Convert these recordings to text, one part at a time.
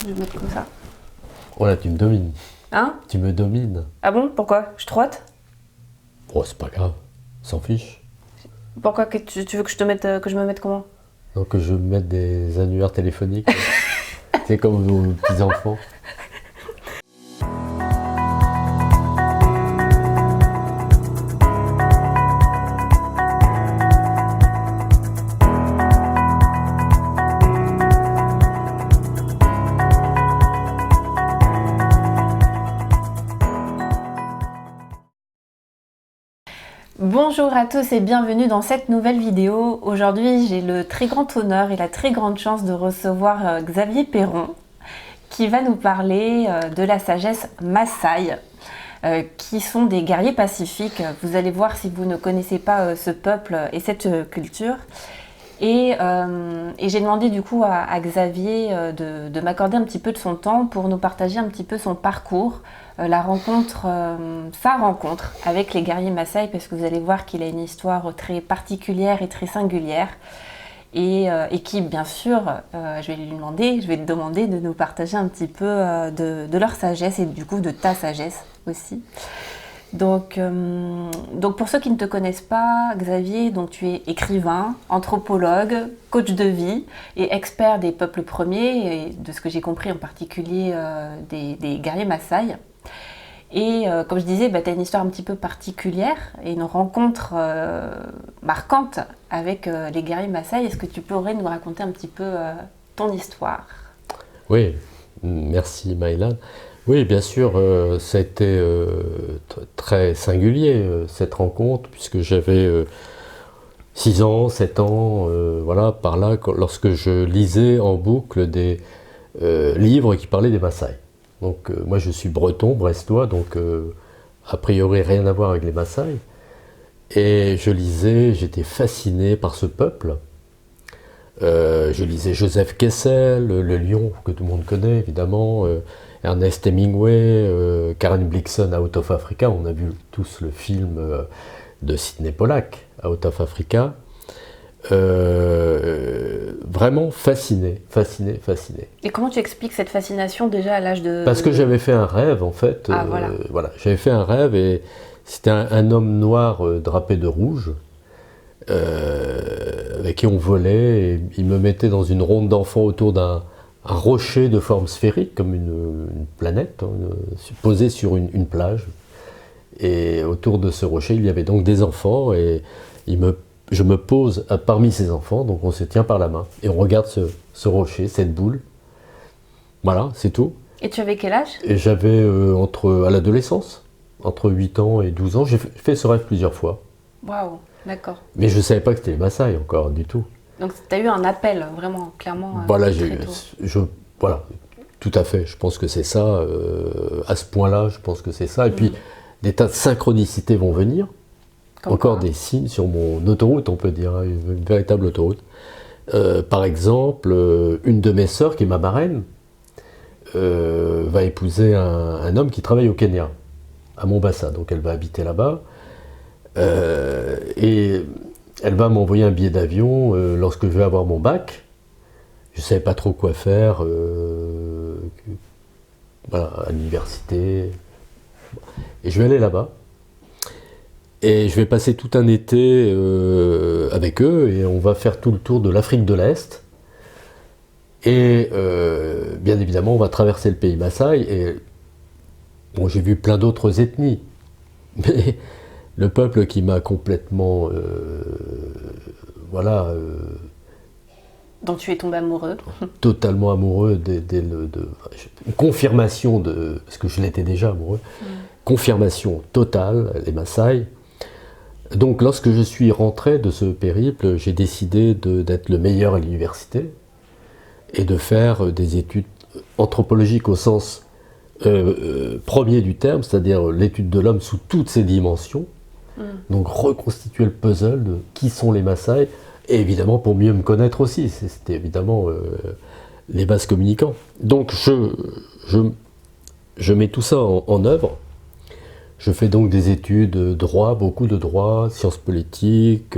Je vais mettre comme ça. Oh là, tu me domines. Hein? Tu me domines. Ah bon? Pourquoi? Je trotte? Oh, c'est pas grave. S'en fiche. Pourquoi que tu veux que je te mette, que je me mette comment? Donc, je vais me mette des annuaires téléphoniques. C'est comme vos petits-enfants. Bonjour à tous et bienvenue dans cette nouvelle vidéo. Aujourd'hui, j'ai le très grand honneur et la très grande chance de recevoir Xavier Perron qui va nous parler de la sagesse Maasai, qui sont des guerriers pacifiques. Vous allez voir si vous ne connaissez pas ce peuple et cette culture. Et j'ai demandé du coup à Xavier de m'accorder un petit peu de son temps pour nous partager un petit peu son parcours, sa rencontre avec les guerriers Maasai, parce que vous allez voir qu'il a une histoire très particulière et très singulière. Et qui, bien sûr, je vais te demander de nous partager un petit peu de leur sagesse et du coup de ta sagesse aussi. Donc pour ceux qui ne te connaissent pas, Xavier, donc tu es écrivain, anthropologue, coach de vie et expert des peuples premiers, et de ce que j'ai compris en particulier des guerriers Maasai. Et comme je disais, tu as une histoire un petit peu particulière et une rencontre marquante avec les guerriers Maasai. Est-ce que tu pourrais nous raconter un petit peu ton histoire? Oui, merci Maïlan. Oui, bien sûr, ça a été très singulier cette rencontre, puisque j'avais 6 ans, 7 ans, voilà, par là, lorsque je lisais en boucle des livres qui parlaient des Maasai. Donc moi je suis breton, brestois, donc a priori rien à voir avec les Maasai. Et je lisais, j'étais fasciné par ce peuple. Je lisais Joseph Kessel, Le Lion, que tout le monde connaît évidemment, Ernest Hemingway, Karen Blixen, Out of Africa. On a vu tous le film de Sidney Pollack, Out of Africa. Vraiment fasciné. Et comment tu expliques cette fascination déjà à l'âge de... Parce que j'avais fait un rêve en fait. Ah, voilà. J'avais fait un rêve et c'était un homme noir drapé de rouge. Avec qui on volait, et il me mettait dans une ronde d'enfants autour d'un rocher de forme sphérique, comme une planète, hein, posée sur une plage. Et autour de ce rocher, il y avait donc des enfants, et je me pose parmi ces enfants, donc on se tient par la main, et on regarde ce rocher, cette boule. Voilà, c'est tout. Et tu avais quel âge? Et j'avais, à l'adolescence, entre 8 ans et 12 ans, j'ai fait ce rêve plusieurs fois. Waouh, d'accord. Mais je ne savais pas que c'était les Maasai encore, du tout. Donc tu as eu un appel, vraiment, clairement. Voilà, très tôt. voilà, tout à fait, je pense que c'est ça, à ce point-là, je pense que c'est ça. Et puis, des tas de synchronicités vont venir, Comme encore quoi? des signes sur mon autoroute, on peut dire, hein, une véritable autoroute. Par exemple, une de mes sœurs, qui est ma marraine, va épouser un homme qui travaille au Kenya, à Mombasa, donc elle va habiter là-bas. Et elle va m'envoyer un billet d'avion lorsque je vais avoir mon bac. Je ne savais pas trop quoi faire, voilà, à l'université. Et je vais aller là-bas. Et je vais passer tout un été avec eux, et on va faire tout le tour de l'Afrique de l'Est. Et bien évidemment, on va traverser le pays Maasai. Et bon, j'ai vu plein d'autres ethnies. Mais le peuple qui m'a complètement, dont tu es tombé amoureux. totalement amoureux, une confirmation parce que je l'étais déjà amoureux, confirmation totale, les Maasai. Donc lorsque je suis rentré de ce périple, j'ai décidé d'être le meilleur à l'université et de faire des études anthropologiques au sens premier du terme, c'est-à-dire l'étude de l'homme sous toutes ses dimensions. Donc reconstituer le puzzle de qui sont les Maasai, et évidemment pour mieux me connaître aussi, c'était évidemment les vases communicants. Donc je mets tout ça en œuvre. Je fais donc des études de droit, beaucoup de droit, sciences politiques,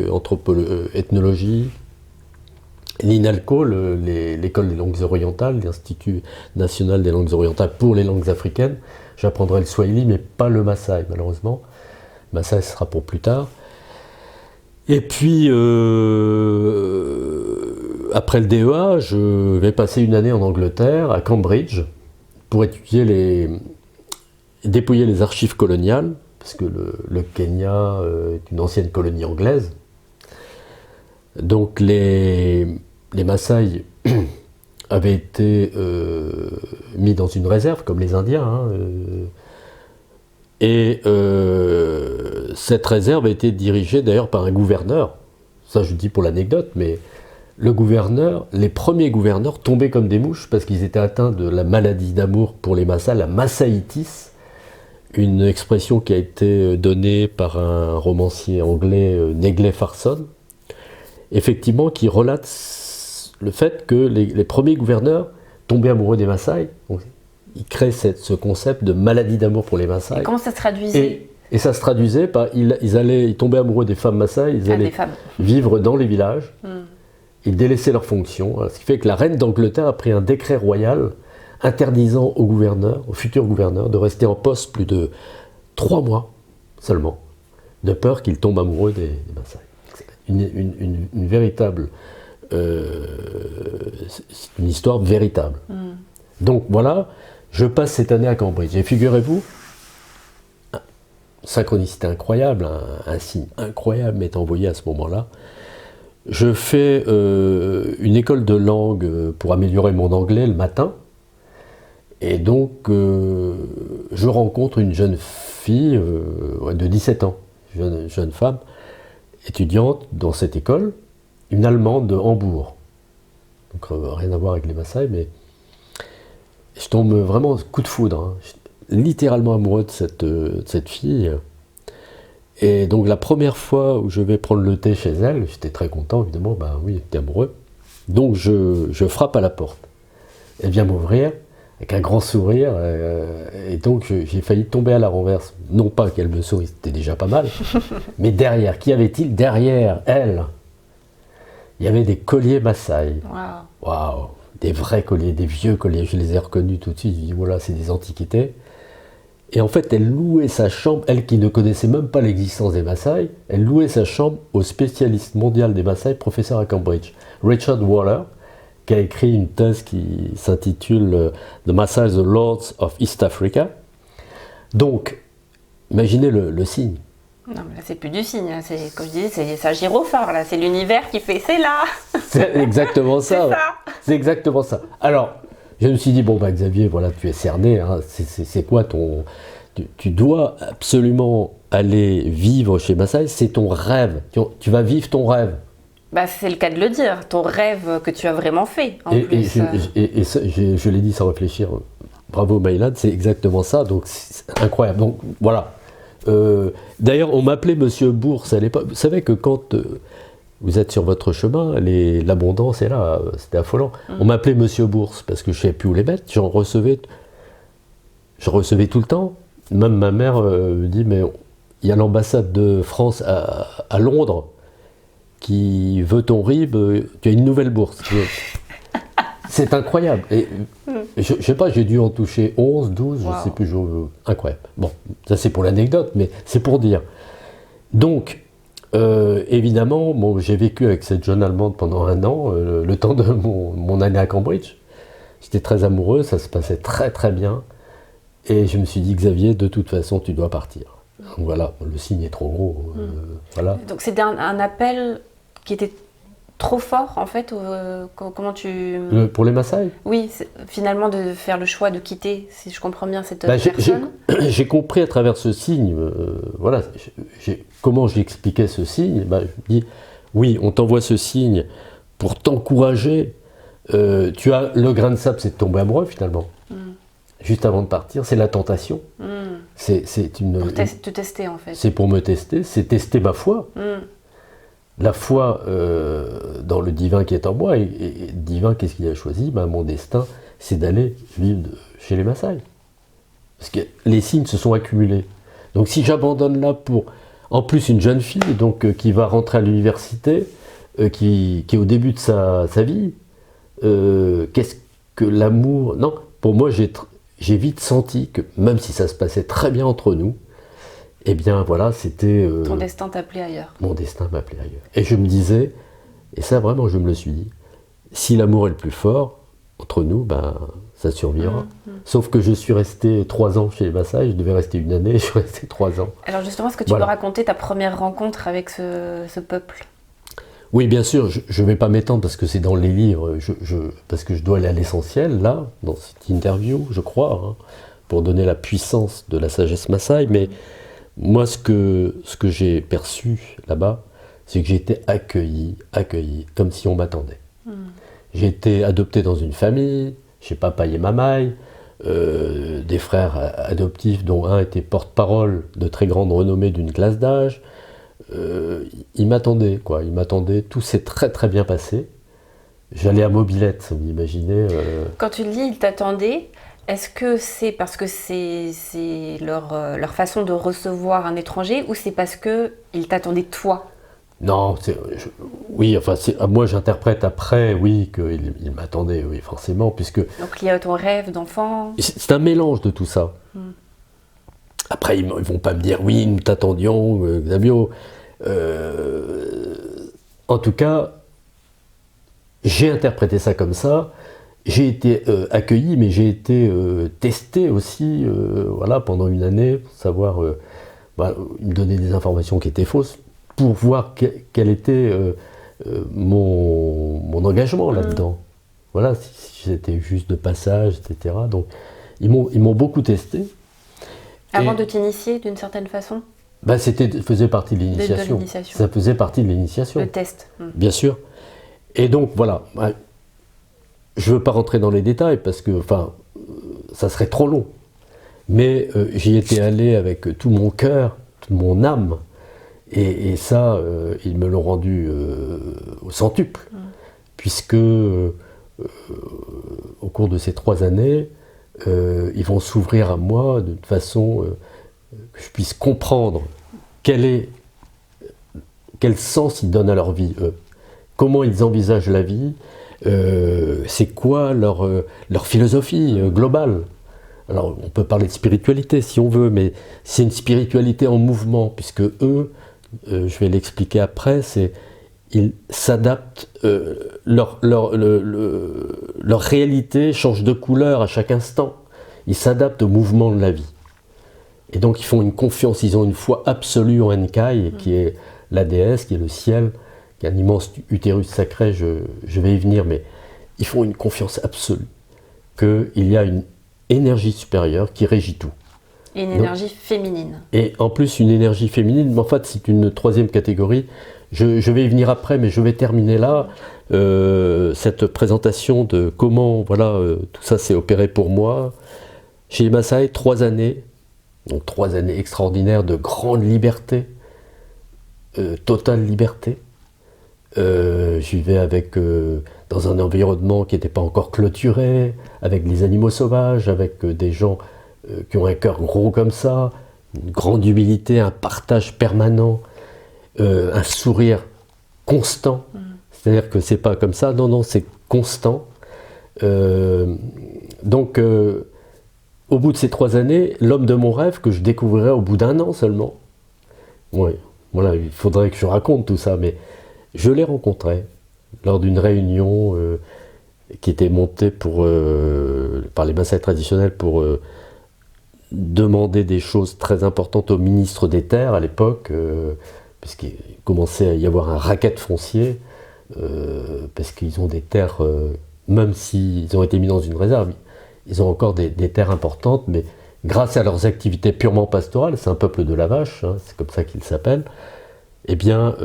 ethnologie, l'INALCO, l'école des langues orientales, l'Institut national des langues orientales pour les langues africaines. J'apprendrai le swahili, mais pas le maasai, malheureusement. Le maasai, ce sera pour plus tard. Et puis, après le DEA, je vais passer une année en Angleterre, à Cambridge, pour dépouiller les archives coloniales, parce que le Kenya est une ancienne colonie anglaise. Donc les Maasai avaient été mis dans une réserve, comme les Indiens, hein, et cette réserve a été dirigée d'ailleurs par un gouverneur. Ça, je dis pour l'anecdote, mais les premiers gouverneurs tombaient comme des mouches parce qu'ils étaient atteints de la maladie d'amour pour les Maasai, la massaïtis, une expression qui a été donnée par un romancier anglais, Negley Farson, effectivement, qui relate le fait que les premiers gouverneurs tombaient amoureux des Maasai. Donc, ils créent ce concept de maladie d'amour pour les Maasai. Et comment ça se traduisait? Et ça se traduisait par ils tombaient amoureux des femmes Maasai, ils allaient vivre dans les villages, ils délaissaient leurs fonctions. Ce qui fait que la reine d'Angleterre a pris un décret royal interdisant aux futurs gouverneurs, de rester en poste plus de 3 mois seulement, de peur qu'ils tombent amoureux des Maasai. Une véritable... c'est une histoire véritable. Donc voilà, je passe cette année à Cambridge. Et figurez-vous, synchronicité incroyable, un signe incroyable m'est envoyé à ce moment-là. Je fais une école de langue pour améliorer mon anglais le matin. Et donc, je rencontre une jeune fille de 17 ans, jeune femme, étudiante dans cette école, une Allemande de Hambourg. Donc rien à voir avec les Maasai, mais je tombe vraiment coup de foudre. Hein. Je suis littéralement amoureux de cette fille. Et donc la première fois où je vais prendre le thé chez elle, j'étais très content, évidemment, ben oui, j'étais amoureux. Donc je frappe à la porte. Elle vient m'ouvrir avec un grand sourire, et donc j'ai failli tomber à la renverse. Non pas qu'elle me sourie, c'était déjà pas mal, mais derrière, qui avait-il derrière elle? Il y avait des colliers Maasai. Waouh! Des vrais colliers, des vieux colliers. Je les ai reconnus tout de suite. Je dis voilà, c'est des antiquités. Et en fait, elle louait sa chambre, elle qui ne connaissait même pas l'existence des Maasai, elle louait sa chambre au spécialiste mondial des Maasai, professeur à Cambridge, Richard Waller, qui a écrit une thèse qui s'intitule The Maasai, the Lords of East Africa. Donc, imaginez le signe. Non, mais là, c'est plus du signe. Hein. C'est, comme je disais, c'est un gyrophare. Là. C'est l'univers qui fait, c'est là. C'est exactement ça. C'est ça. C'est exactement ça. Alors, je me suis dit, bon, bah, Xavier, voilà, tu es cerné. Hein. C'est quoi ton... Tu dois absolument aller vivre chez Maasai. C'est ton rêve. Tu vas vivre ton rêve. Bah, c'est le cas de le dire. Ton rêve que tu as vraiment fait. Et je l'ai dit sans réfléchir. Bravo, Maïlad. C'est exactement ça. Donc, c'est incroyable. Donc, voilà. D'ailleurs, on m'appelait Monsieur Bourse à l'époque. Vous savez que quand vous êtes sur votre chemin, l'abondance est là, c'était affolant. On m'appelait Monsieur Bourse parce que je ne savais plus où les mettre. Je recevais tout le temps. Même ma mère me dit, mais il y a l'ambassade de France à Londres qui veut ton RIB, tu as une nouvelle bourse. C'est incroyable. Et je ne sais pas, j'ai dû en toucher 11, 12, wow. Je ne sais plus. Incroyable. Bon, ça c'est pour l'anecdote, mais c'est pour dire. Donc, évidemment, bon, j'ai vécu avec cette jeune Allemande pendant 1 an, le temps de mon année à Cambridge. J'étais très amoureux, ça se passait très très bien. Et je me suis dit, Xavier, de toute façon, tu dois partir. Donc voilà, le signe est trop gros. Voilà. Donc c'était un appel qui était trop fort, en fait, comment tu... Pour les Maasai? Oui, finalement, de faire le choix de quitter, si je comprends bien, cette personne. J'ai compris à travers ce signe, voilà, comment j'expliquais ce signe. Je me dis, oui, on t'envoie ce signe pour t'encourager. Tu as le grain de sable, c'est de tomber amoureux, finalement. Juste avant de partir, c'est la tentation. C'est pour te tester, en fait. C'est pour me tester, c'est tester ma foi. La foi dans le divin qui est en moi, et divin, qu'est-ce qu'il a choisi? Mon destin, c'est d'aller vivre chez les Maasai. Parce que les signes se sont accumulés. Donc si j'abandonne là pour, en plus, une jeune fille donc, qui va rentrer à l'université, qui est au début de sa vie. Qu'est-ce que l'amour? Non, pour moi, j'ai vite senti que même si ça se passait très bien entre nous, eh bien voilà, c'était... Ton destin t'appelait ailleurs. Mon destin m'appelait ailleurs. Et je me disais, et ça vraiment je me le suis dit, si l'amour est le plus fort entre nous, ben ça survivra. Sauf que je suis resté 3 ans chez les Maasai, je devais rester 1 année, je suis resté 3 ans. Alors justement, est-ce que tu peux raconter ta première rencontre avec ce peuple? Oui, bien sûr, je ne vais pas m'étendre parce que c'est dans les livres, parce que je dois aller à l'essentiel, là, dans cette interview, je crois, hein, pour donner la puissance de la sagesse Maasai, mais moi, ce que j'ai perçu là-bas, c'est que j'ai été accueilli, comme si on m'attendait. J'ai été adopté dans une famille, chez papa et mamai, des frères adoptifs dont un était porte-parole de très grande renommée d'une classe d'âge. Ils m'attendaient, quoi. Ils m'attendaient. Tout s'est très très bien passé. J'allais à Mobilette, vous imaginez. Quand tu le dis, ils t'attendaient, est-ce que c'est parce que c'est leur façon de recevoir un étranger ou c'est parce qu'ils t'attendaient toi? Non, oui, enfin, moi j'interprète après, oui, qu'ils m'attendaient, oui, forcément, puisque... Donc il y a ton rêve d'enfant. C'est un mélange de tout ça. Après, ils ne vont pas me dire, oui, nous t'attendions, Xabio. En tout cas, j'ai interprété ça comme ça. J'ai été accueilli, mais j'ai été testé aussi, voilà, pendant 1 année, pour savoir, ils me donnaient des informations qui étaient fausses, pour voir quel était mon engagement là-dedans. Voilà, si j'étais juste de passage, etc. Donc, ils m'ont beaucoup testé. Avant de t'initier, d'une certaine façon? Faisait partie de l'initiation. Ça faisait partie de l'initiation. Le test. Bien sûr. Et donc, voilà. Je ne veux pas rentrer dans les détails, parce que, ça serait trop long. Mais j'y étais allé avec tout mon cœur, toute mon âme. Et ça, ils me l'ont rendu au centuple, puisque au cours de ces 3 années, ils vont s'ouvrir à moi de façon que je puisse comprendre quel sens ils donnent à leur vie, eux. Comment ils envisagent la vie, c'est quoi leur philosophie globale. Alors, on peut parler de spiritualité si on veut, mais c'est une spiritualité en mouvement, puisque eux, je vais l'expliquer après, ils s'adaptent, leur réalité change de couleur à chaque instant. Ils s'adaptent au mouvement de la vie. Et donc ils font une confiance, ils ont une foi absolue en Enkai, qui est la déesse, qui est le ciel, qui est un immense utérus sacré, je vais y venir, mais ils font une confiance absolue qu'il y a une énergie supérieure qui régit tout. Et une énergie féminine. Et en plus une énergie féminine, mais en fait c'est une 3e catégorie. Je vais y venir après, mais je vais terminer là cette présentation de comment tout ça s'est opéré pour moi. Chez les Maasai, 3 années, donc 3 années extraordinaires de grande liberté, totale liberté. Je vivais dans un environnement qui n'était pas encore clôturé, avec les animaux sauvages, avec des gens qui ont un cœur gros comme ça, une grande humilité, un partage permanent, un sourire constant. C'est-à-dire que c'est pas comme ça, non, c'est constant. Donc, au bout de ces 3 années, l'homme de mon rêve, que je découvrirai au bout d'1 an seulement, oui, voilà, il faudrait que je raconte tout ça, mais je l'ai rencontré lors d'une réunion qui était montée par les Maasai traditionnels pour demander des choses très importantes au ministre des Terres à l'époque, puisqu'il commençait à y avoir un racket foncier, parce qu'ils ont des terres, même s'ils ont été mis dans une réserve, ils ont encore des terres importantes, mais grâce à leurs activités purement pastorales, c'est un peuple de la vache, hein, c'est comme ça qu'ils s'appellent, eh bien,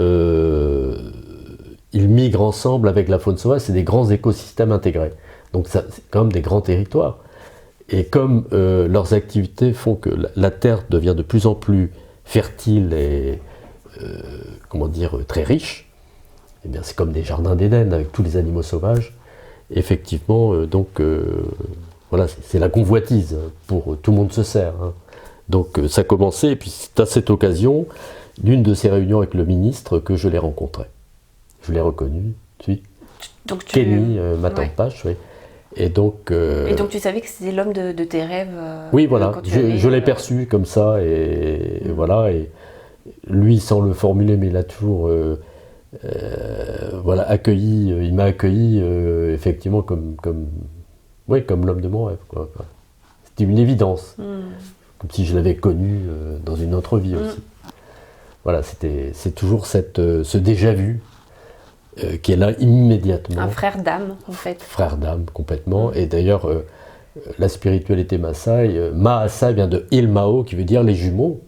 ils migrent ensemble avec la faune sauvage, c'est des grands écosystèmes intégrés. Donc c'est quand même des grands territoires. Et comme leurs activités font que la terre devient de plus en plus fertile et très riche, eh bien c'est comme des jardins d'Éden avec tous les animaux sauvages. Effectivement, voilà, c'est la convoitise, pour tout le monde se sert. Hein. Donc ça a commencé, et puis c'est à cette occasion, d'une de ces réunions avec le ministre, que je l'ai rencontré. Je l'ai reconnu tout de suite. Donc Kenny Matampache, oui. Et donc tu savais que c'était l'homme de tes rêves oui, voilà. quand tu Je l'ai perçu comme ça, et voilà. Et lui, sans le formuler, mais il a toujours voilà, accueilli, il m'a accueilli effectivement comme l'homme de mon rêve, quoi. C'était une évidence, comme si je l'avais connu dans une autre vie aussi. Voilà, c'est toujours ce déjà-vu qui est là immédiatement. Un frère d'âme, en fait. Frère d'âme, complètement. Et d'ailleurs, la spiritualité Maasai, Maasai vient de Ilmao, qui veut dire les jumeaux.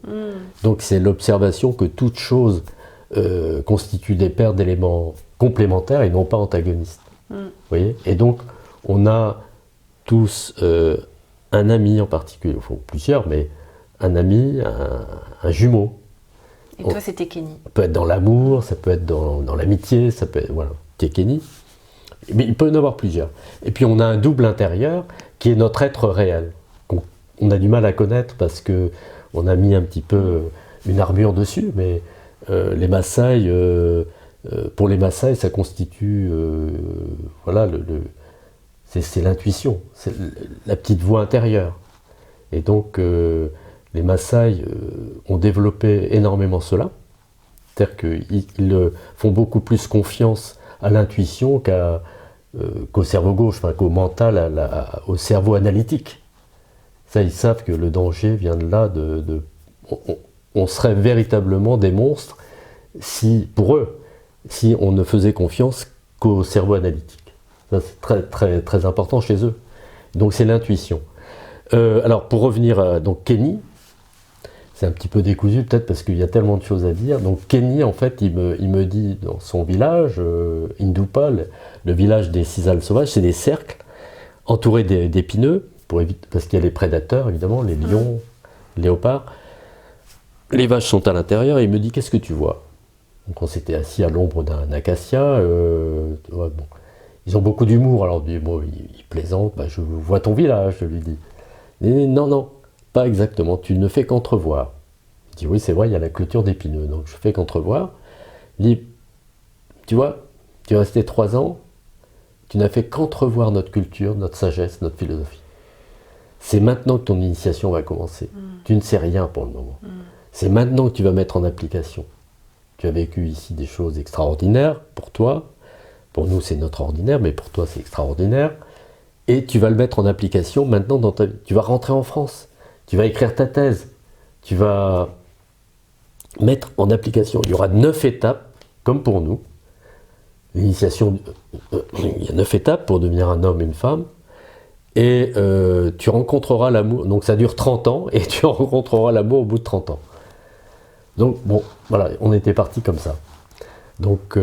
Donc c'est l'observation que toute chose constitue des paires d'éléments complémentaires et non pas antagonistes. Vous voyez ? Et donc, on a tous un ami en particulier, enfin plusieurs, mais un ami, un jumeau. Et toi, c'était Kenny. Ça peut être dans l'amour, ça peut être dans l'amitié, ça peut être, voilà, qui est Kenny. Mais il peut y en avoir plusieurs. Et puis on a un double intérieur qui est notre être réel. On a du mal à connaître parce qu'on a mis un petit peu une armure dessus, mais les Maasai, pour les Maasai, ça constitue, voilà, c'est l'intuition, c'est la petite voix intérieure. Et donc, les Maasai ont développé énormément cela. C'est-à-dire qu'ils font beaucoup plus confiance à l'intuition qu'au cerveau gauche, enfin qu'au mental, au cerveau analytique. Ça, ils savent que le danger vient de là. On serait véritablement des monstres pour eux, si on ne faisait confiance qu'au cerveau analytique. Ça, c'est très, très, très important chez eux. Donc c'est l'intuition. Alors pour revenir à Kenny, c'est un petit peu décousu peut-être parce qu'il y a tellement de choses à dire. Donc Kenny, en fait, il me dit dans son village, Indupa, le village des cisales sauvages, c'est des cercles entourés d'épineux, parce qu'il y a les prédateurs, évidemment, les lions, les léopards. Les vaches sont à l'intérieur et il me dit, qu'est-ce que tu vois ? Donc on s'était assis à l'ombre d'un acacia. Bon. Ils ont beaucoup d'humour, alors il plaisante, je vois ton village, je lui dis. Non, pas exactement, tu ne fais qu'entrevoir. Je dis oui, c'est vrai, il y a la clôture d'épineux, donc je fais qu'entrevoir. Il dit, tu vois, tu es resté 3 ans, tu n'as fait qu'entrevoir notre culture, notre sagesse, notre philosophie. C'est maintenant que ton initiation va commencer. Tu ne sais rien pour le moment. C'est maintenant que tu vas mettre en application. Tu as vécu ici des choses extraordinaires pour toi. Pour nous, c'est notre ordinaire, mais pour toi, c'est extraordinaire. Et tu vas le mettre en application maintenant dans ta vie. Tu vas rentrer en France. Tu vas écrire ta thèse. Tu vas mettre en application. Il y aura 9 étapes, comme pour nous. L'initiation, il y a 9 étapes pour devenir un homme et une femme. Et tu rencontreras l'amour. Donc ça dure 30 ans et tu rencontreras l'amour au bout de 30 ans. Donc bon, voilà, on était parti comme ça. Donc,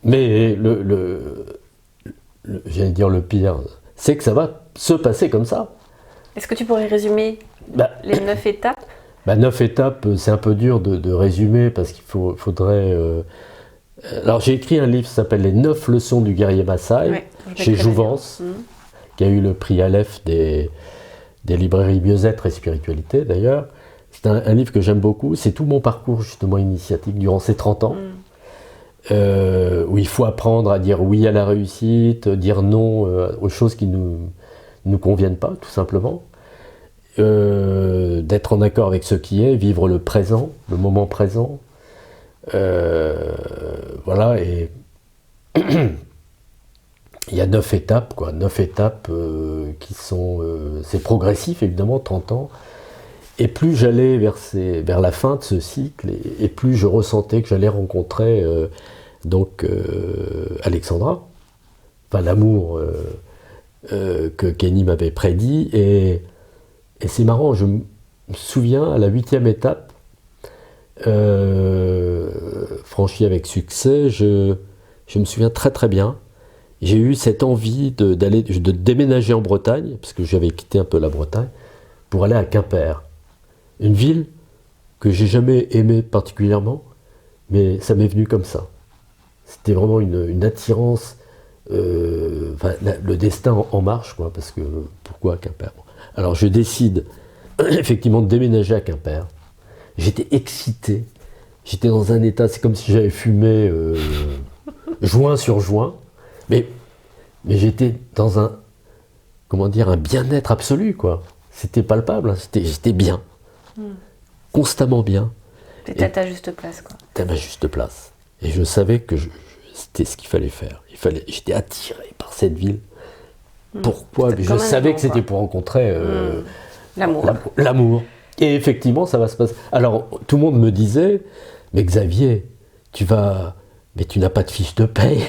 mais j'allais dire le pire, c'est que ça va se passer comme ça. Est-ce que tu pourrais résumer les 9 étapes ? 9 étapes, c'est un peu dur de résumer parce qu'il faudrait... Alors j'ai écrit un livre qui s'appelle Les 9 leçons du guerrier Maasai, chez Jouvence, qui a eu le prix Aleph des librairies Mieux-être et Spiritualité d'ailleurs. C'est un livre que j'aime beaucoup, c'est tout mon parcours justement initiatique durant ces 30 ans, où il faut apprendre à dire oui à la réussite, dire non aux choses qui ne nous conviennent pas, tout simplement, d'être en accord avec ce qui est, vivre le présent, le moment présent, voilà, et il y a 9 étapes, 9 étapes qui sont, c'est progressif évidemment, 30 ans. Et plus j'allais vers la fin de ce cycle, et plus je ressentais que j'allais rencontrer Alexandra, enfin l'amour que Kenny m'avait prédit. Et c'est marrant, je me souviens à la 8e étape, franchie avec succès, je me souviens très très bien. J'ai eu cette envie de déménager en Bretagne, parce que j'avais quitté un peu la Bretagne, pour aller à Quimper. Une ville que j'ai jamais aimée particulièrement, mais ça m'est venu comme ça. C'était vraiment une attirance, le destin en marche, parce que pourquoi Quimper ? Alors je décide effectivement de déménager à Quimper. J'étais excité, J'étais dans un état, c'est comme si j'avais fumé joint sur joint, mais j'étais dans un, comment dire, un bien-être absolu, quoi. C'était palpable, hein, j'étais bien, constamment bien. T'étais à ta juste place, quoi. T'es à ma juste place. Et je savais que c'était ce qu'il fallait faire. J'étais attiré par cette ville. Pourquoi? Je savais que c'était pour rencontrer l'amour. Et effectivement, ça va se passer. Alors, tout le monde me disait, mais Xavier, mais tu n'as pas de fiche de paye.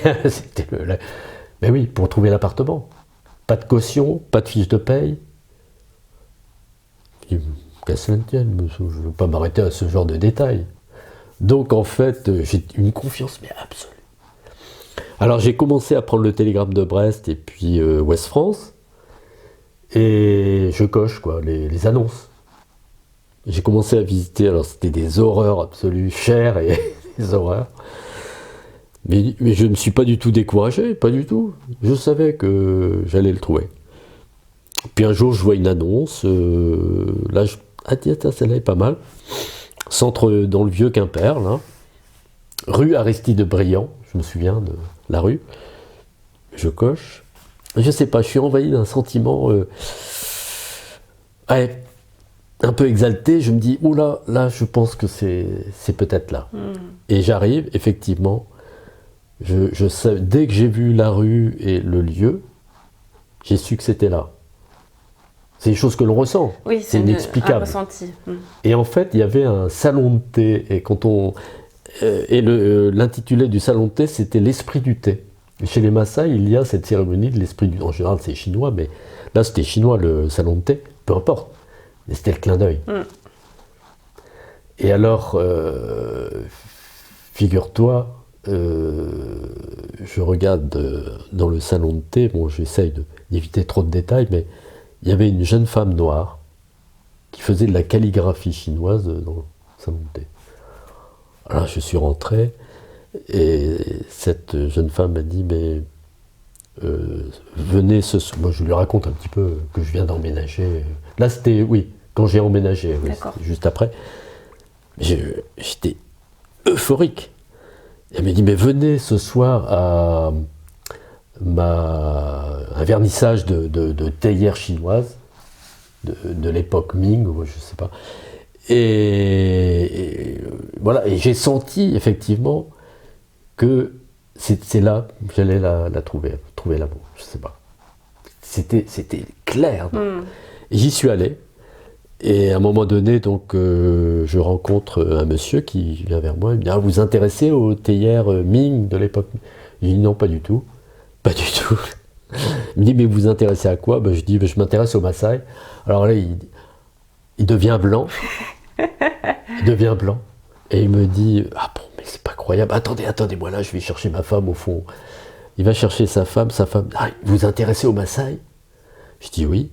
Mais oui, pour trouver l'appartement. Pas de caution, pas de fiche de paye. Je dis, qu'à cela ne tienne, je ne veux pas m'arrêter à ce genre de détails. Donc, en fait, j'ai une confiance, mais absolue. Alors, j'ai commencé à prendre le Télégramme de Brest et puis Ouest France. Et je coche, quoi, les annonces. J'ai commencé à visiter, alors c'était des horreurs absolues, chères et des horreurs. Mais je ne me suis pas du tout découragé, pas du tout. Je savais que j'allais le trouver. Puis un jour, je vois une annonce, là, tiens, celle-là est pas mal. Centre dans le vieux Quimper, là. Rue Aristide Briand, je me souviens de la rue. Je coche. Je sais pas, je suis envahi d'un sentiment un peu exalté. Je me dis, oula, là, je pense que c'est peut-être là. Et j'arrive, effectivement. Je sais, dès que j'ai vu la rue et le lieu, j'ai su que c'était là. C'est des choses que l'on ressent. Oui, c'est inexplicable. Un ressenti. Et en fait, il y avait un salon de thé. Et l'intitulé du salon de thé, c'était l'esprit du thé. Chez les Maasai, il y a cette cérémonie de l'esprit du thé. En général, c'est chinois, mais là, c'était chinois, le salon de thé. Peu importe. Mais c'était le clin d'œil. Et alors, figure-toi, je regarde dans le salon de thé, bon, j'essaye d'éviter trop de détails, mais il y avait une jeune femme noire qui faisait de la calligraphie chinoise dans le salon de thé. Alors je suis rentré et cette jeune femme m'a dit, mais venez ce soir. Moi je lui raconte un petit peu que je viens d'emménager. Là c'était, oui, quand j'ai emménagé, oui, juste après. J'étais euphorique. Elle m'a dit, mais venez ce soir à un vernissage de théière chinoise de l'époque Ming, ou je ne sais pas. Et voilà, et j'ai senti effectivement que c'est là que j'allais la trouver l'amour, je ne sais pas. C'était clair. Et j'y suis allé. Et à un moment donné, donc, je rencontre un monsieur qui vient vers moi, il me dit, ah, vous vous intéressez aux théières Ming de l'époque? Je dis, non, pas du tout. Pas du tout. Il me dit, mais vous vous intéressez à quoi? Je dis, je m'intéresse aux Maasai. Alors là, il devient blanc. Il devient blanc. Et il me dit, ah bon, mais c'est pas croyable. Attendez-moi là, je vais chercher ma femme au fond. Il va chercher sa femme, ah, vous vous intéressez aux Maasai? Je dis, oui.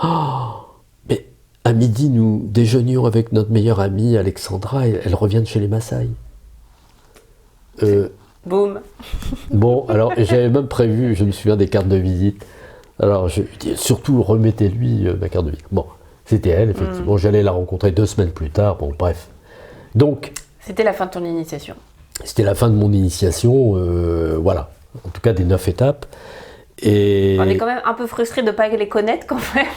Oh, mais à midi, nous déjeunions avec notre meilleure amie, Alexandra, et elle revient de chez les Maasai. Boum. Bon, alors j'avais même prévu, je me souviens des cartes de visite. Alors je dis, surtout remettez-lui ma carte de visite. Bon, c'était elle, effectivement. J'allais la rencontrer 2 semaines plus tard. Bon, bref. Donc. C'était la fin de ton initiation. C'était la fin de mon initiation, voilà. En tout cas, des 9 étapes. Et... On est quand même un peu frustré de ne pas les connaître, quand même.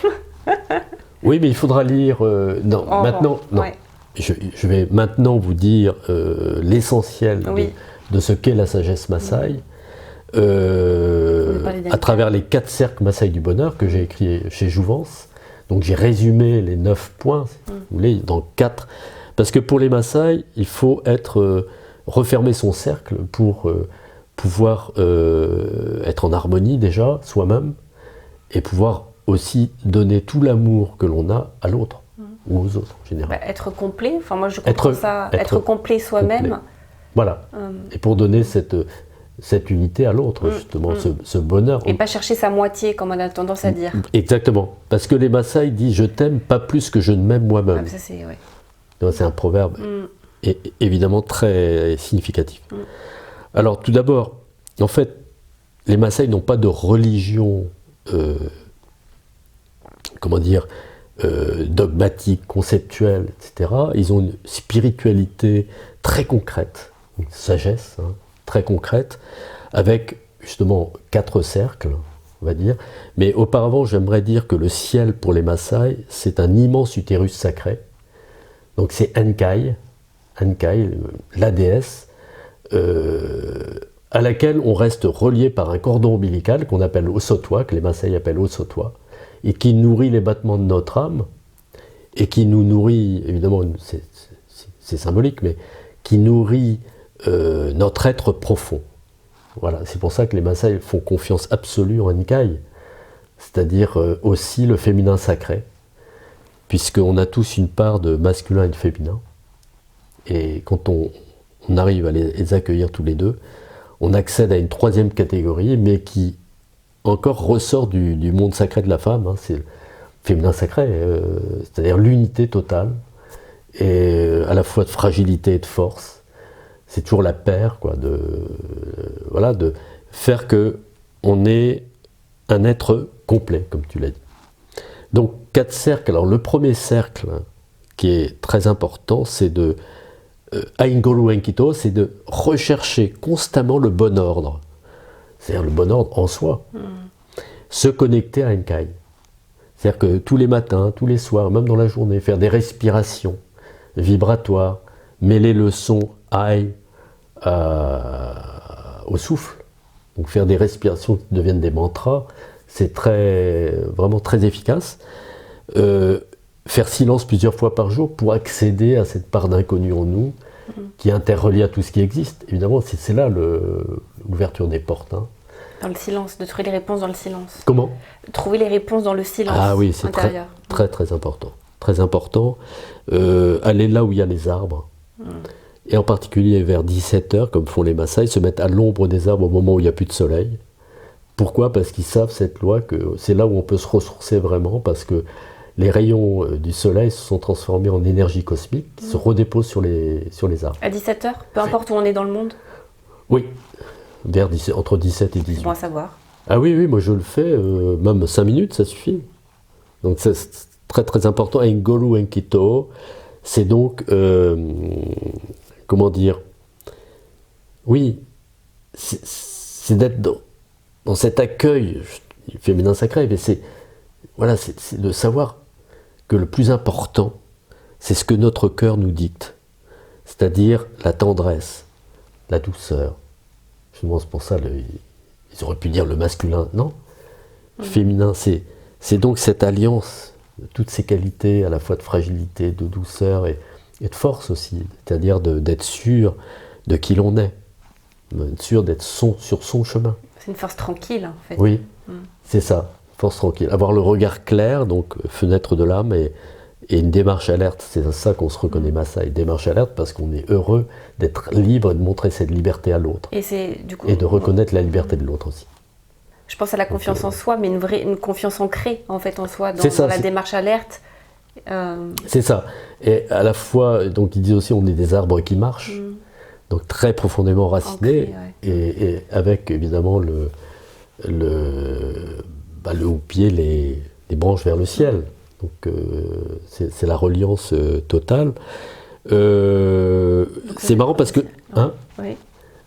Oui, mais il faudra lire. Non, maintenant, non. Ouais. Je vais maintenant vous dire l'essentiel. Oui. De ce qu'est la sagesse Maasai, à travers les 4 cercles Maasai du bonheur que j'ai écrit chez Jouvence. Donc j'ai résumé les 9 points, si vous voulez, dans 4. Parce que pour les Maasai, il faut refermer son cercle pour pouvoir être en harmonie déjà, soi-même, et pouvoir aussi donner tout l'amour que l'on a à l'autre, ou aux autres en général. Être complet, enfin moi je comprends ça, être complet soi-même. Complet. Voilà, et pour donner cette unité à l'autre, justement, ce bonheur. Et pas chercher sa moitié, comme on a tendance à dire. Exactement, parce que les Maasai disent « je t'aime pas plus que je ne m'aime moi-même ». Ça c'est, ouais. C'est un proverbe, et évidemment très significatif. Alors tout d'abord, en fait, les Maasai n'ont pas de religion, comment dire, dogmatique, conceptuelle, etc. Ils ont une spiritualité très concrète, une sagesse très concrète, avec justement 4 cercles, on va dire. Mais auparavant, j'aimerais dire que le ciel pour les Maasai, c'est un immense utérus sacré. Donc c'est Enkai, la déesse, à laquelle on reste relié par un cordon ombilical qu'on appelle Osotwa, que les Maasai appellent Osotwa, et qui nourrit les battements de notre âme, et qui nous nourrit, évidemment, c'est symbolique, mais qui nourrit notre être profond. Voilà, c'est pour ça que les Maasai font confiance absolue en Enkai, c'est-à-dire aussi le féminin sacré, puisqu'on a tous une part de masculin et de féminin, et quand on arrive à les accueillir tous les deux, on accède à une 3e catégorie, mais qui encore ressort du monde sacré de la femme, c'est le féminin sacré, c'est-à-dire l'unité totale, et à la fois de fragilité et de force. C'est toujours la paire, quoi, de faire qu'on est un être complet, comme tu l'as dit. Donc 4 cercles. Alors le premier cercle, qui est très important, c'est de Aingolu Enkito, c'est de rechercher constamment le bon ordre. C'est-à-dire le bon ordre en soi. Se connecter à Enkai. C'est-à-dire que tous les matins, tous les soirs, même dans la journée, faire des respirations vibratoires, mêler le son Ai au souffle. Donc faire des respirations qui deviennent des mantras, c'est vraiment très efficace. Faire silence plusieurs fois par jour pour accéder à cette part d'inconnu en nous, qui est interreliée à tout ce qui existe. Évidemment, c'est là l'ouverture des portes. Dans le silence, de trouver les réponses dans le silence. Comment ? Trouver les réponses dans le silence. Ah oui, c'est intérieur. très important. Très important. Aller là où il y a les arbres. Et en particulier vers 17h, comme font les Maasai, se mettre à l'ombre des arbres au moment où il n'y a plus de soleil. Pourquoi ? Parce qu'ils savent cette loi que c'est là où on peut se ressourcer vraiment, parce que les rayons du soleil se sont transformés en énergie cosmique qui se redépose sur les arbres. À 17h, peu importe où on est dans le monde ? Oui, entre 17 et 18. C'est bon à savoir. Ah oui, moi je le fais, même 5 minutes, ça suffit. Donc c'est très important. Aingolu Enkito, c'est donc, comment dire, oui, c'est d'être dans cet accueil féminin sacré, mais c'est de savoir que le plus important, c'est ce que notre cœur nous dicte, c'est-à-dire la tendresse, la douceur. Justement, c'est pour ça, ils auraient pu dire le masculin, non. Le féminin, c'est donc cette alliance de toutes ces qualités, à la fois de fragilité, de douceur et de force aussi, c'est-à-dire d'être sûr de qui l'on est, d'être sûr d'être sur son chemin. C'est une force tranquille, en fait. Oui, c'est ça, force tranquille. Avoir le regard clair, donc fenêtre de l'âme, et une démarche alerte. C'est à ça qu'on se reconnaît Maasai, démarche alerte, parce qu'on est heureux d'être libre et de montrer cette liberté à l'autre. Et de reconnaître la liberté de l'autre aussi. Je pense à la confiance en soi, mais une confiance ancrée en fait en soi, dans la démarche alerte. C'est ça. Et à la fois, donc ils disent aussi, on est des arbres qui marchent, donc très profondément racinés, et avec évidemment le houppier, les branches vers le ciel. Donc c'est la reliance totale. C'est marrant parce que... Oui.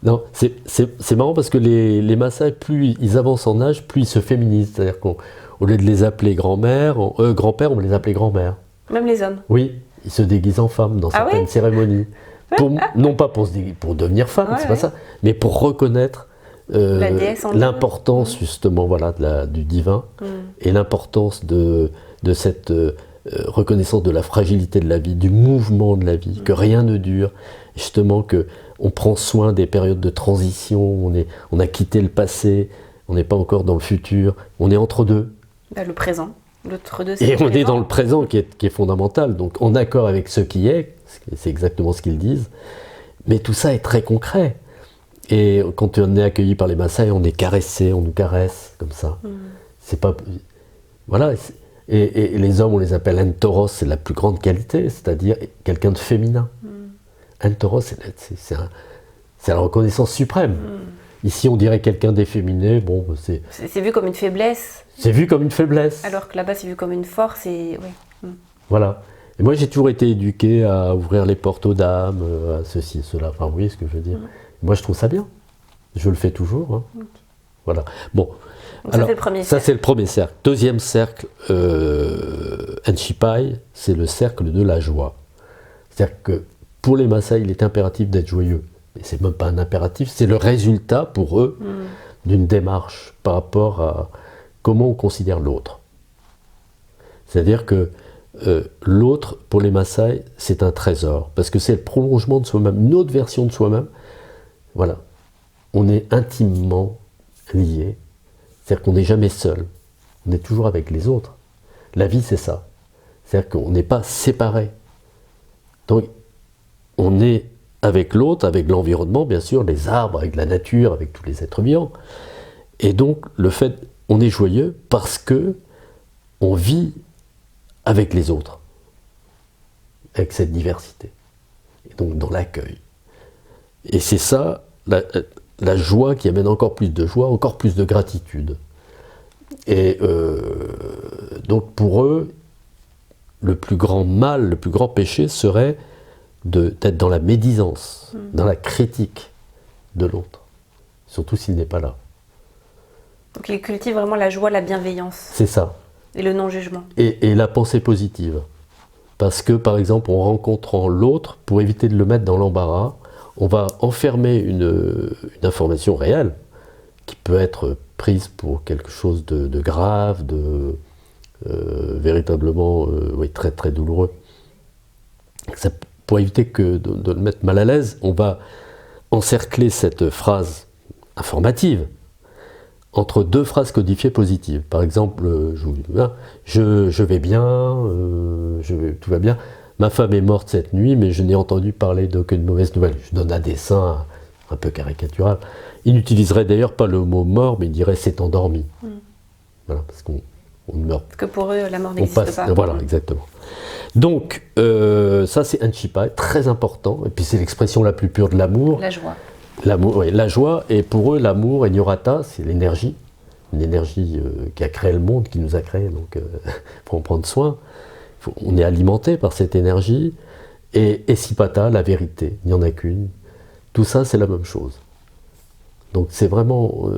Non, c'est marrant parce que les Maasai, plus ils avancent en âge, plus ils se féminisent. C'est-à-dire qu'au lieu de les appeler grand-père, on va les appeler grand-mère. Même les hommes. Oui, ils se déguisent en femmes dans certaines cérémonies. Non pas pour devenir femme, c'est pas ça, mais pour reconnaître l'importance justement du divin et l'importance de cette reconnaissance de la fragilité de la vie, du mouvement de la vie, que rien ne dure, justement qu'on prend soin des périodes de transition, on a quitté le passé, on n'est pas encore dans le futur, on est entre deux. Le présent, l'autre-deux, c'est et le présent. On est dans le présent qui est fondamental, donc en accord avec ce qui est, c'est exactement ce qu'ils disent, mais tout ça est très concret. Et quand on est accueilli par les Maasai, on est caressé, on nous caresse, comme ça. C'est pas... Voilà. Et les hommes, on les appelle Entoros, c'est la plus grande qualité, c'est-à-dire quelqu'un de féminin. Entoros, c'est la reconnaissance suprême. Ici, on dirait quelqu'un d'efféminé. Bon, c'est vu comme une faiblesse. C'est vu comme une faiblesse. Alors que là-bas, c'est vu comme une force. Et oui. Voilà. Et moi, j'ai toujours été éduqué à ouvrir les portes aux dames, à ceci, cela. Enfin, vous voyez ce que je veux dire. Moi, je trouve ça bien. Je le fais toujours. Hein. Okay. Voilà. Bon. Donc alors, ça, c'est le premier cercle. Deuxième cercle, Enshipai, c'est le cercle de la joie. C'est-à-dire que pour les Maasai, il est impératif d'être joyeux. Mais c'est même pas un impératif, c'est le résultat pour eux d'une démarche par rapport à comment on considère l'autre. C'est-à-dire que l'autre, pour les Maasai, c'est un trésor, parce que c'est le prolongement de soi-même, une autre version de soi-même. Voilà. On est intimement liés, c'est-à-dire qu'on n'est jamais seul, on est toujours avec les autres. La vie, c'est ça. C'est-à-dire qu'on n'est pas séparés. Donc, on est avec l'autre, avec l'environnement, bien sûr, les arbres, avec la nature, avec tous les êtres vivants. Et donc, le fait, on est joyeux parce que on vit avec les autres, avec cette diversité. Et donc, dans l'accueil. Et c'est ça, la joie qui amène encore plus de joie, encore plus de gratitude. Et donc, pour eux, le plus grand mal, le plus grand péché serait d'être dans la médisance, dans la critique de l'autre, surtout s'il n'est pas là. Donc il cultive vraiment la joie, la bienveillance. C'est ça. Et le non-jugement. Et la pensée positive. Parce que, par exemple, en rencontrant l'autre, pour éviter de le mettre dans l'embarras, on va enfermer une information réelle, qui peut être prise pour quelque chose de grave, véritablement très très douloureux. Pour éviter de le mettre mal à l'aise, on va encercler cette phrase informative entre deux phrases codifiées positives. Par exemple, je vais bien, tout va bien. Ma femme est morte cette nuit, mais je n'ai entendu parler d'aucune mauvaise nouvelle. Je donne un dessin un peu caricatural. Il n'utiliserait d'ailleurs pas le mot mort, mais il dirait c'est endormi. Voilà, parce qu'on meurt. Parce que pour eux, la mort n'existe pas. Voilà, exactement. Donc, ça c'est Enshipai, très important. Et puis c'est l'expression la plus pure de l'amour. La joie. L'amour, oui, la joie. Et pour eux, l'amour, et Nyorata, c'est l'énergie. Une énergie qui a créé le monde, qui nous a créé. Donc, il faut en prendre soin. On est alimenté par cette énergie. Et Sipata, la vérité, il n'y en a qu'une. Tout ça, c'est la même chose. Donc, c'est vraiment...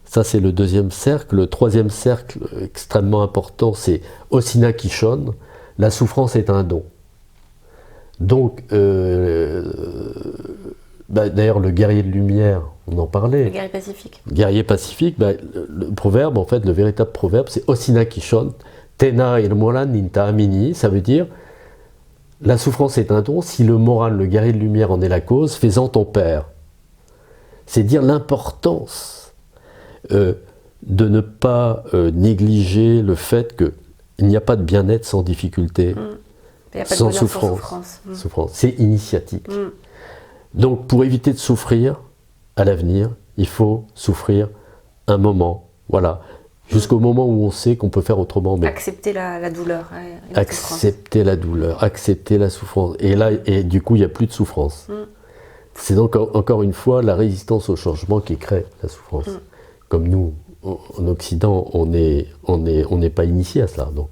ça, c'est le deuxième cercle. Le troisième cercle, extrêmement important, c'est Osina Kishon. La souffrance est un don. Donc, d'ailleurs, le guerrier de lumière, on en parlait. Le guerrier pacifique. Guerrier pacifique, le proverbe, en fait, le véritable proverbe, c'est Osina Kishon. Tena il moran ninta amini. Ça veut dire, la souffrance est un don. Si le moral, le guerrier de lumière, en est la cause, fais-en ton père. C'est dire l'importance de ne pas négliger le fait qu'il n'y a pas de bien-être sans difficulté, sans souffrance. C'est initiatique. Donc pour éviter de souffrir à l'avenir, il faut souffrir un moment, voilà, jusqu'au moment où on sait qu'on peut faire autrement. Mais accepter la douleur. Accepter la douleur, accepter la souffrance. Et du coup, il n'y a plus de souffrance. C'est donc encore une fois la résistance au changement qui crée la souffrance. Comme nous, en Occident, on n'est pas initié à cela. Donc,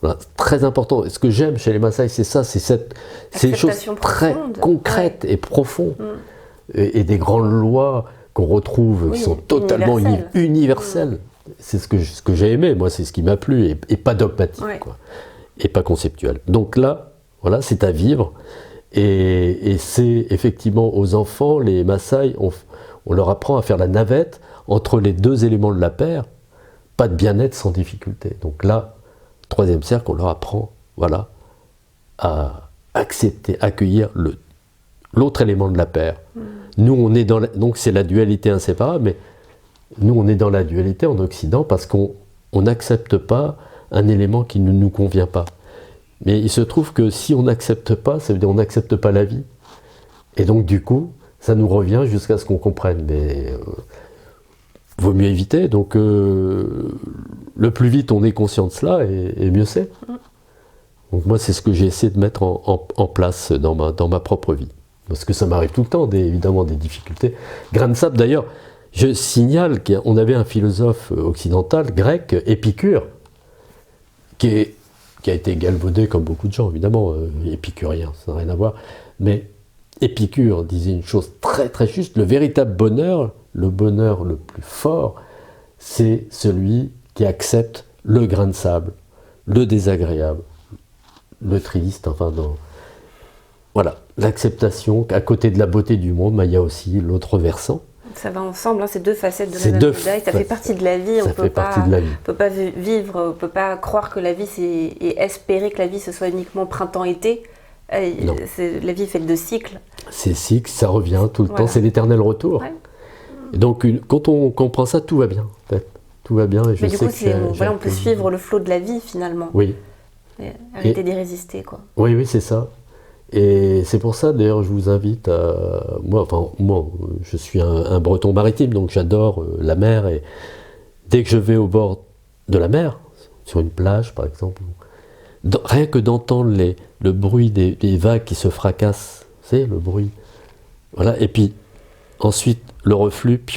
voilà, très important. Et ce que j'aime chez les Maasai, c'est ça, c'est ces choses très concrètes et profondes. Et des grandes lois qu'on retrouve qui sont totalement universelles. C'est ce que j'ai aimé, moi, c'est ce qui m'a plu, et pas dogmatique, quoi, et pas conceptuel. Donc là, voilà, c'est à vivre. Et c'est effectivement aux enfants, les Maasai, on leur apprend à faire la navette entre les deux éléments de la paire, pas de bien-être sans difficulté. Donc là, troisième cercle, on leur apprend, voilà, à accepter, accueillir l'autre élément de la paire. Nous, on est donc c'est la dualité inséparable, mais nous, on est dans la dualité en Occident parce qu'on n'accepte pas un élément qui ne nous convient pas. Mais il se trouve que si on n'accepte pas, ça veut dire qu'on n'accepte pas la vie. Et donc, du coup, ça nous revient jusqu'à ce qu'on comprenne. Mais vaut mieux éviter. Donc, le plus vite on est conscient de cela, et mieux c'est. Donc, moi, c'est ce que j'ai essayé de mettre en place dans ma propre vie. parce que ça m'arrive tout le temps, évidemment, des difficultés. Grain de sable, d'ailleurs, je signale qu'on avait un philosophe occidental, grec, Épicure, qui a été galvaudé comme beaucoup de gens, évidemment, épicurien, ça n'a rien à voir, mais Épicure disait une chose très très juste, le véritable bonheur, le bonheur le plus fort, c'est celui qui accepte le grain de sable, le désagréable, le triste, enfin, voilà, l'acceptation, à côté de la beauté du monde, il y a aussi l'autre versant. Ça va ensemble, hein, c'est deux facettes de la même médaille, ça fait partie de la vie, on ne peut pas vivre, on ne peut pas croire que la vie, et espérer que la vie ce soit uniquement printemps-été. La vie est faite de cycles. C'est cycles, ça revient tout le temps, c'est l'éternel retour. Ouais. Et donc quand on comprend ça, tout va bien. En fait. Tout va bien. Et je sais on peut suivre le flot de la vie finalement. Oui. Et arrêter d'y résister, quoi. Oui, c'est ça. Et c'est pour ça, d'ailleurs, je vous invite à... Moi, je suis un breton maritime, donc j'adore la mer. Et dès que je vais au bord de la mer, sur une plage, par exemple, rien que d'entendre le bruit des vagues qui se fracassent, c'est le bruit. Voilà. Et puis, ensuite, le reflux, le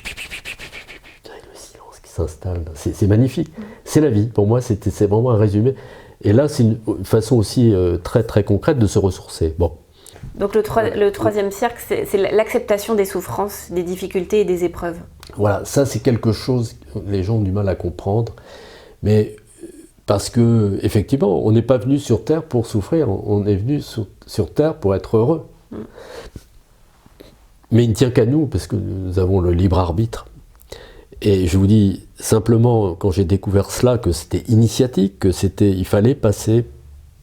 silence qui s'installe. C'est magnifique. C'est la vie. Pour moi, c'est vraiment un résumé. Et là, c'est une façon aussi très très concrète de se ressourcer. Bon. Donc le troisième cercle, c'est l'acceptation des souffrances, des difficultés et des épreuves. Voilà, ça c'est quelque chose que les gens ont du mal à comprendre. Mais parce que effectivement, on n'est pas venu sur Terre pour souffrir, on est venu sur Terre pour être heureux. Mais il ne tient qu'à nous, parce que nous avons le libre arbitre. Et je vous dis simplement, quand j'ai découvert cela, que c'était initiatique, il fallait passer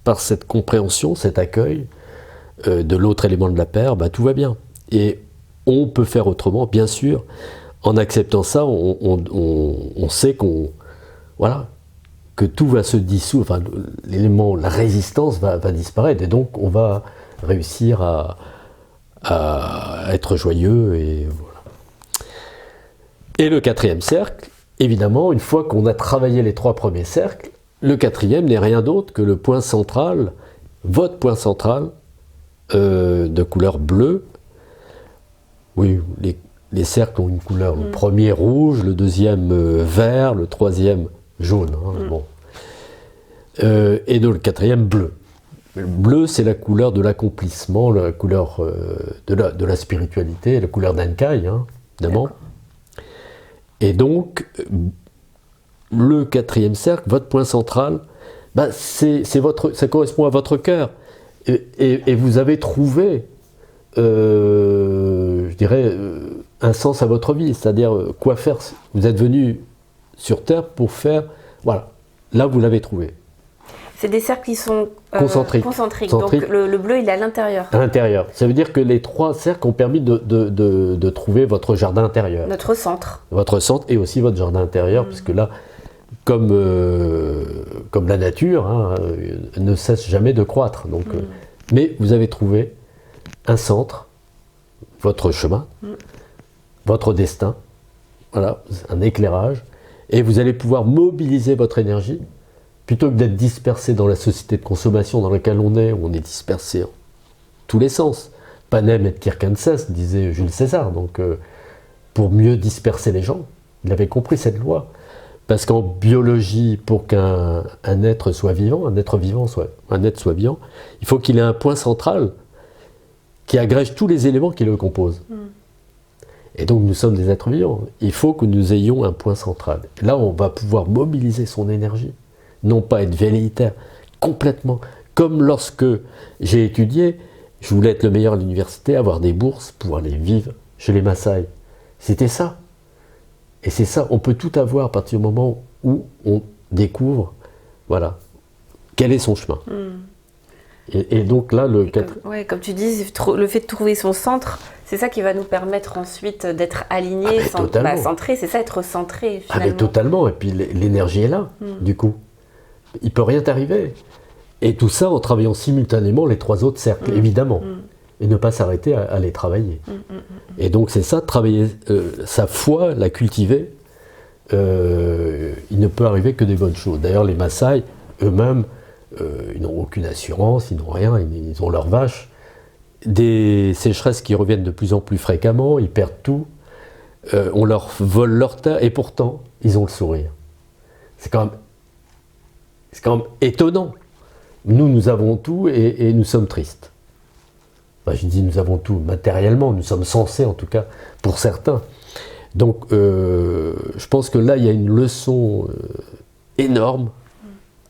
par cette compréhension, cet accueil de l'autre élément de la paire, tout va bien. Et on peut faire autrement, bien sûr. En acceptant ça, on sait que tout va se dissoudre, enfin, l'élément, la résistance va disparaître, et donc on va réussir à être joyeux, et voilà. Et le quatrième cercle, évidemment, une fois qu'on a travaillé les trois premiers cercles, le quatrième n'est rien d'autre que le point central, votre point central, de couleur bleue. Oui, les cercles ont une couleur, le premier rouge, le deuxième vert, le troisième jaune. Bon. Et donc le quatrième bleu. Le bleu, c'est la couleur de l'accomplissement, la couleur de la spiritualité, la couleur d'Ankai, évidemment. Et donc, le quatrième cercle, votre point central, ça correspond à votre cœur. Et vous avez trouvé, je dirais, un sens à votre vie, c'est-à-dire quoi faire. Vous êtes venu sur Terre pour faire, voilà, là vous l'avez trouvé. C'est des cercles qui sont concentriques. Donc le bleu, il est à l'intérieur. À l'intérieur. Ça veut dire que les trois cercles ont permis de trouver votre jardin intérieur. Notre centre. Votre centre et aussi votre jardin intérieur, puisque là, comme la nature, ne cesse jamais de croître. Donc, mais vous avez trouvé un centre, votre chemin, votre destin, voilà, un éclairage, et vous allez pouvoir mobiliser votre énergie. Plutôt que d'être dispersé dans la société de consommation dans laquelle on est, où on est dispersé en tous les sens. Panem et circenses, disait Jules César. Donc, pour mieux disperser les gens, il avait compris cette loi. Parce qu'en biologie, pour qu'un être soit vivant, un être soit vivant, il faut qu'il ait un point central qui agrège tous les éléments qui le composent. Et donc, nous sommes des êtres vivants. Il faut que nous ayons un point central. Là, on va pouvoir mobiliser son énergie. Non pas être velléitaire, complètement. Comme lorsque j'ai étudié, je voulais être le meilleur à l'université, avoir des bourses pour aller vivre chez les Maasai. C'était ça. Et c'est ça, on peut tout avoir à partir du moment où on découvre, voilà, quel est son chemin. Et donc là, comme tu dis, le fait de trouver son centre, c'est ça qui va nous permettre ensuite d'être alignés, centrés, c'est ça, être centré finalement. Totalement, et puis l'énergie est là, du coup. Il ne peut rien t'arriver. Et tout ça en travaillant simultanément les trois autres cercles, évidemment. Et ne pas s'arrêter à les travailler. Et donc c'est ça, travailler sa foi, la cultiver. Il ne peut arriver que des bonnes choses. D'ailleurs, les Maasai, eux-mêmes, ils n'ont aucune assurance, ils n'ont rien, ils ont leurs vaches. des sécheresses qui reviennent de plus en plus fréquemment, ils perdent tout, on leur vole leur terre, et pourtant, ils ont le sourire. C'est quand même étonnant. Nous avons tout et nous sommes tristes. Enfin, je dis nous avons tout matériellement, nous sommes censés en tout cas, pour certains. Donc, je pense que là, il y a une leçon énorme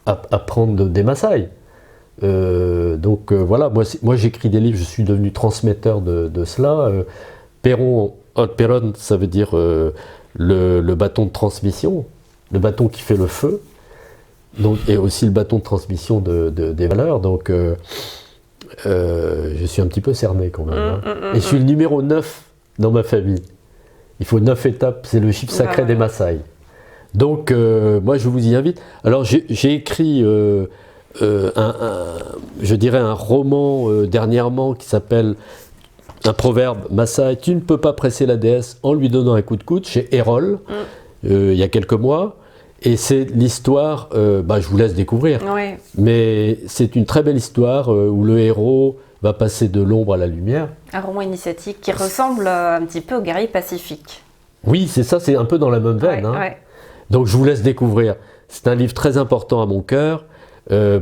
à prendre des Maasai. Voilà, moi j'écris des livres, je suis devenu transmetteur de cela. Peron, ça veut dire le bâton de transmission, le bâton qui fait le feu, donc, et aussi le bâton de transmission des valeurs. Donc, je suis un petit peu cerné quand même. Et je suis le numéro 9 dans ma famille. Il faut 9 étapes, c'est le chiffre sacré des Maasai. Donc, moi je vous y invite. Alors, j'ai écrit, je dirais, un roman dernièrement qui s'appelle un proverbe Maasai, tu ne peux pas presser la déesse en lui donnant un coup de coude, chez Erol, il y a quelques mois. Et c'est l'histoire, je vous laisse découvrir, Ouais. mais c'est une très belle histoire où le héros va passer de l'ombre à la lumière. Un roman initiatique qui ressemble un petit peu au Guerrier Pacifique. Oui, c'est ça, c'est un peu dans la même veine. Ouais. Donc je vous laisse découvrir. C'est un livre très important à mon cœur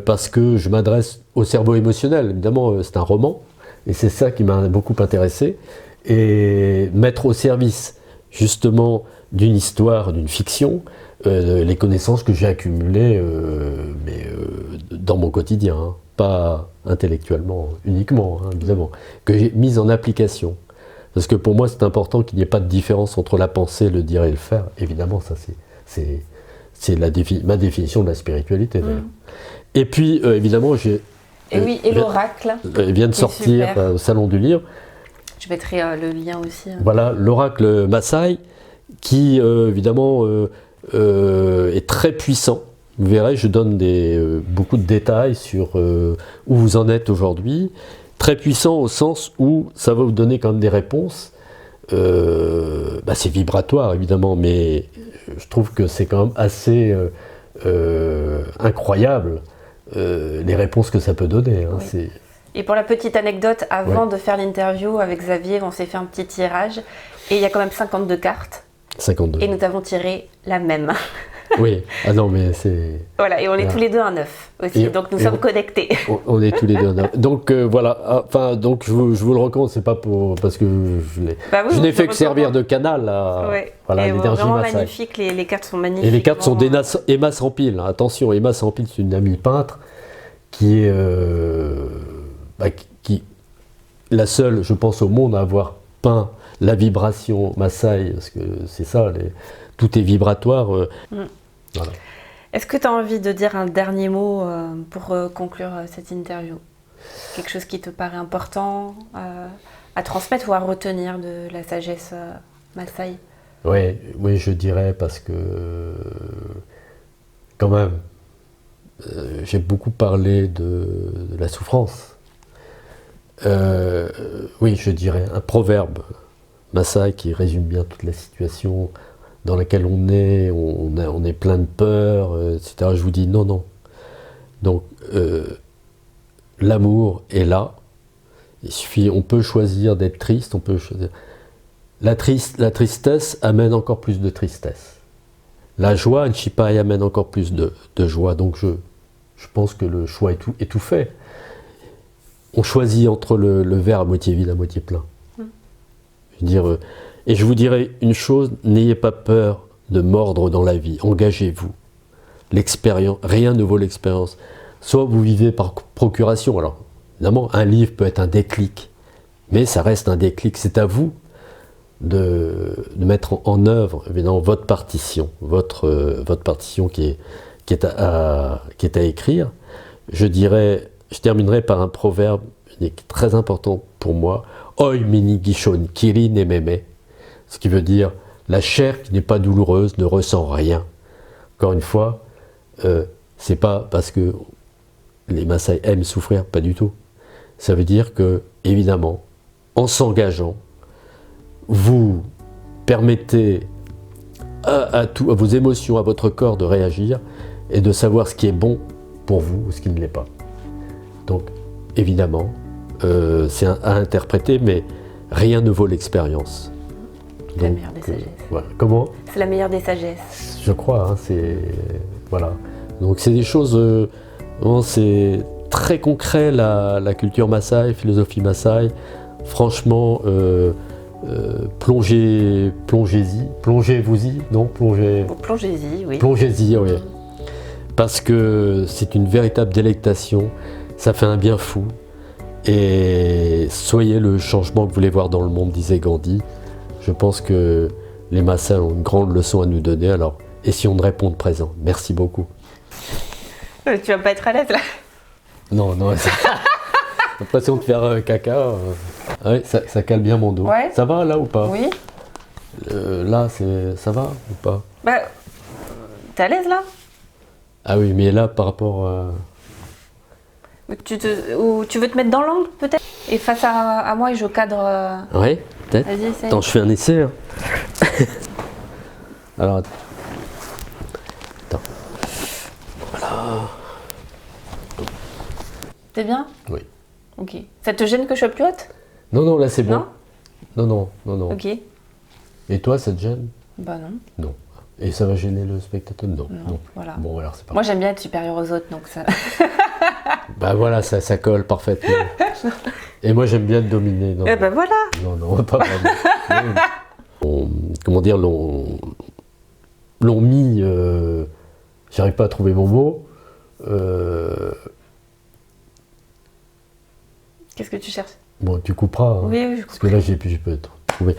parce que je m'adresse au cerveau émotionnel. Évidemment, c'est un roman et c'est ça qui m'a beaucoup intéressé. Et mettre au service justement d'une histoire, d'une fiction, les connaissances que j'ai accumulées dans mon quotidien, hein, pas intellectuellement uniquement, hein, évidemment, que j'ai mises en application. Parce que pour moi, c'est important qu'il n'y ait pas de différence entre la pensée, le dire et le faire. Évidemment, ça c'est ma définition de la spiritualité. Et puis, évidemment, l'oracle. Il vient de sortir au Salon du Livre. Je mettrai le lien aussi. Voilà, l'oracle Maasai, qui évidemment est très puissant. Vous verrez, je donne beaucoup de détails sur où vous en êtes aujourd'hui. Très puissant au sens où ça va vous donner quand même des réponses. C'est vibratoire évidemment, mais je trouve que c'est quand même assez incroyable les réponses que ça peut donner. Hein, oui. Et pour la petite anecdote, avant de faire l'interview avec Xavier, on s'est fait un petit tirage et il y a quand même 52 cartes. 52. Et nous avons tiré la même. Oui, ah non mais c'est... Voilà, et on est tous les deux à 9 aussi, donc nous sommes connectés. On est tous les deux à 9. Donc voilà, enfin, donc je vous le recommande, c'est pas parce que je n'ai fait que servir de canal à l'énergie vraiment Maasai. magnifique, les cartes sont magnifiques. Et les cartes sont Emma Sampil, attention, Emma Sampil, c'est une amie peintre qui est la seule, je pense, au monde à avoir peint la vibration Maasai, parce que c'est ça, tout est vibratoire. Voilà. Est-ce que tu as envie de dire un dernier mot pour conclure cette interview? Quelque chose qui te paraît important à transmettre ou à retenir de la sagesse Maasai? Oui, je dirais, parce que quand même, j'ai beaucoup parlé de la souffrance. Oui, je dirais un proverbe Maasai qui résume bien toute la situation dans laquelle on est plein de peur, etc. Je vous dis non. Donc, l'amour est là. On peut choisir d'être triste, on peut choisir. La tristesse amène encore plus de tristesse. La joie, Nchipai, amène encore plus de joie. Donc, je pense que le choix est tout fait. On choisit entre le verre à moitié vide, à moitié plein. Je veux dire, et je vous dirais une chose, n'ayez pas peur de mordre dans la vie, engagez-vous. L'expérience, rien ne vaut l'expérience. Soit vous vivez par procuration, alors évidemment un livre peut être un déclic, mais ça reste un déclic, c'est à vous de mettre en œuvre évidemment votre partition qui est à écrire. Je terminerai par un proverbe qui est très important pour moi, Oi mini gishon kiri ne meme, ce qui veut dire la chair qui n'est pas douloureuse ne ressent rien. Encore une fois, c'est pas parce que les Maasai aiment souffrir, pas du tout. Ça veut dire que, évidemment, en s'engageant, vous permettez à vos émotions, à votre corps de réagir et de savoir ce qui est bon pour vous ou ce qui ne l'est pas. Donc, évidemment, c'est à interpréter, mais rien ne vaut l'expérience. C'est la meilleure des sagesses. Voilà. Comment? C'est la meilleure des sagesses. Je crois, hein, c'est... Voilà. Donc c'est des choses... vraiment, c'est très concret, la culture Maasai, philosophie Maasai. Franchement, plongez-vous-y, non? Plongez-y, oui. Plongez-y, oui. Parce que c'est une véritable délectation, ça fait un bien fou. Et soyez le changement que vous voulez voir dans le monde, disait Gandhi. Je pense que les Maasai ont une grande leçon à nous donner, alors essayons de répondre présent. Merci beaucoup. Tu vas pas être à l'aise là? Non, j'ai l'impression de faire caca. Ouais, ça cale bien mon dos. Ouais. Ça va là ou pas? Oui. Là, ça va ou pas? Bah, t'es à l'aise là? Ah oui, mais là, par rapport Ou tu veux te mettre dans l'angle peut-être? Et face à moi et je cadre. Ouais, peut-être. Vas-y, essaye. Attends, je fais un essai. Hein. Alors, attends. T'es bien? Oui. Ok. Ça te gêne que je sois plus haute? Non, là c'est bon. Non? Non. Ok. Et toi, ça te gêne? Bah non. Non. Et ça va gêner le spectateur? Non. Voilà. Bon, alors c'est pas Moi j'aime bien être supérieure aux autres, donc ça. Bah voilà, ça colle parfaitement. Et moi j'aime bien te dominer. Non, Eh ben voilà. non, pas vraiment. Comment dire, l'ont mis. J'arrive pas à trouver mon mot. Qu'est-ce que tu cherches? Bon, tu couperas. Hein, Oui, je parce que là, j'ai pu trouver.